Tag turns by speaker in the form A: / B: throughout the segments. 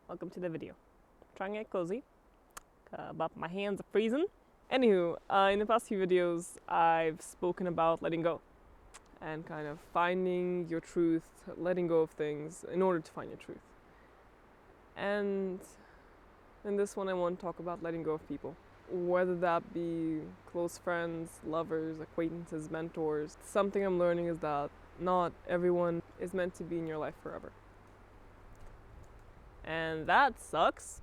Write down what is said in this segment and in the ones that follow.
A: welcome to the video. Trying to get cozy, but my hands are freezing. Anywho, in the past few videos, I've spoken about letting go and kind of finding your truth, letting go of things in order to find your truth. And in this one, I want to talk about letting go of people. Whether that be close friends, lovers, acquaintances, mentors. Something I'm learning is that not everyone is meant to be in your life forever. And that sucks.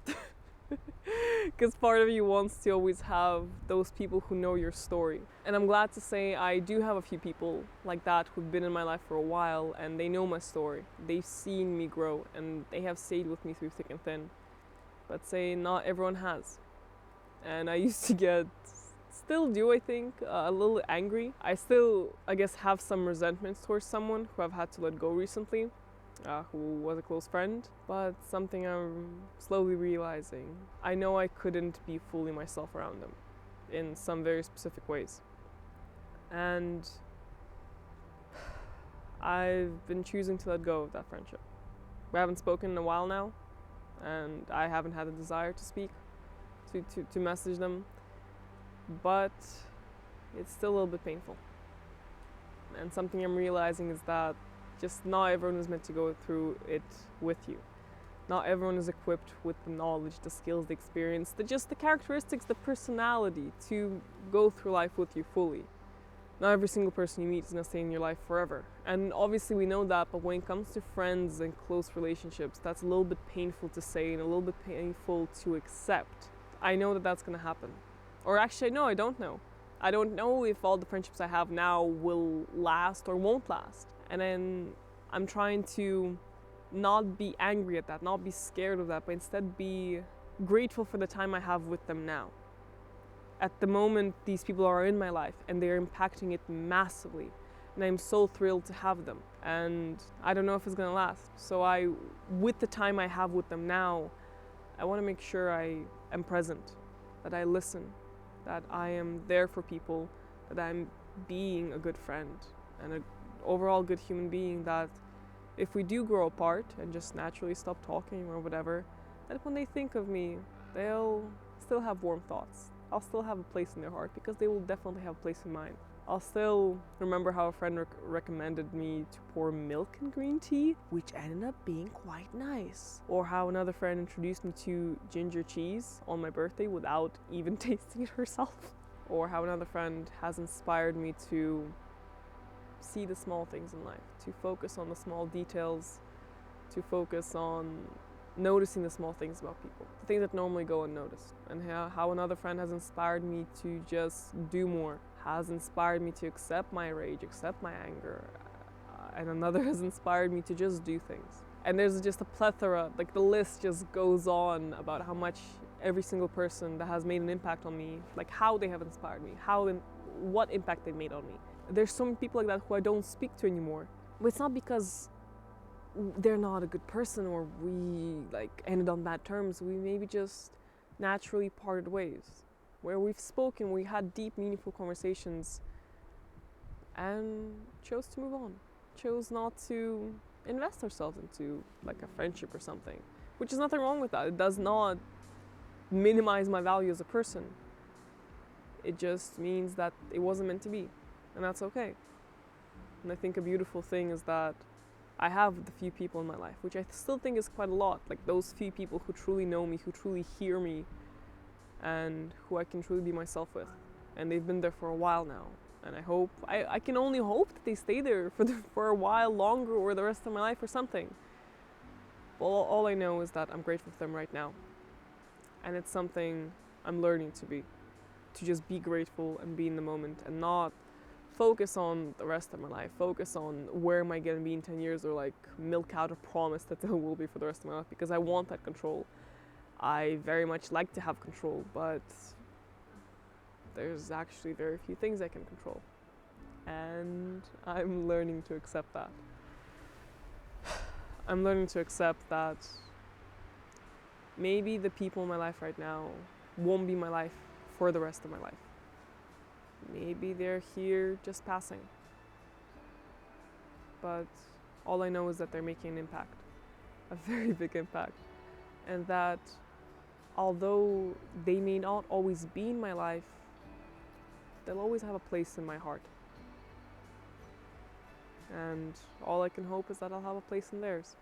A: Because part of you wants to always have those people who know your story. And I'm glad to say I do have a few people like that who've been in my life for a while and they know my story. They've seen me grow and they have stayed with me through thick and thin. But say not everyone has. And I used to get, still do I think, a little angry. I still, I guess, have some resentments towards someone who I've had to let go recently. Who was a close friend, but something I'm slowly realizing. I know I couldn't be fully myself around them in some very specific ways. And I've been choosing to let go of that friendship. We haven't spoken in a while now, and I haven't had the desire to speak, to message them, but it's still a little bit painful. And something I'm realizing is that just not everyone is meant to go through it with you. Not everyone is equipped with the knowledge, the skills, the experience, the characteristics, the personality to go through life with you fully. Not every single person you meet is going to stay in your life forever. And obviously we know that, but when it comes to friends and close relationships, that's a little bit painful to say and a little bit painful to accept. I know that that's going to happen. Or actually, no, I don't know. I don't know if all the friendships I have now will last or won't last. And then I'm trying to not be angry at that, not be scared of that, but instead be grateful for the time I have with them now. At the moment, these people are in my life and they're impacting it massively. And I'm so thrilled to have them. And I don't know if it's gonna last. So with the time I have with them now, I wanna make sure I am present, that I listen, that I am there for people, that I'm being a good friend and an overall good human being, that if we do grow apart and just naturally stop talking or whatever, that when they think of me, they'll still have warm thoughts. I'll still have a place in their heart because they will definitely have a place in mine. I'll still remember how a friend recommended me to pour milk in green tea, which ended up being quite nice. Or how another friend introduced me to ginger cheese on my birthday without even tasting it herself. Or how another friend has inspired me to see the small things in life, to focus on the small details, to focus on noticing the small things about people, the things that normally go unnoticed. And how another friend has inspired me to just do more, has inspired me to accept my rage, accept my anger, and another has inspired me to just do things. And there's just a plethora, like the list just goes on about how much every single person that has made an impact on me, like how they have inspired me, what impact they've made on me. There's so many people like that who I don't speak to anymore. But it's not because they're not a good person or we ended on bad terms. We maybe just naturally parted ways, where we've spoken, we had deep, meaningful conversations and chose to move on. Chose not to invest ourselves into a friendship or something, which is nothing wrong with that. It does not minimize my value as a person. It just means that it wasn't meant to be. And that's okay. And I think a beautiful thing is that I have the few people in my life, which I still think is quite a lot, like those few people who truly know me, who truly hear me, and who I can truly be myself with. And they've been there for a while now. And I can only hope that they stay there for a while longer or the rest of my life or something. But all I know is that I'm grateful for them right now. And it's something I'm learning to just be grateful and be in the moment and not focus on the rest of my life, focus on where am I going to be in 10 years or milk out a promise that there will be for the rest of my life, because I want that control. I very much like to have control, but there's actually very few things I can control. And I'm learning to accept that. I'm learning to accept that maybe the people in my life right now won't be my life for the rest of my life. Maybe they're here just passing. But all I know is that they're making an impact, a very big impact. and that although they may not always be in my life, they'll always have a place in my heart. And all I can hope is that I'll have a place in theirs.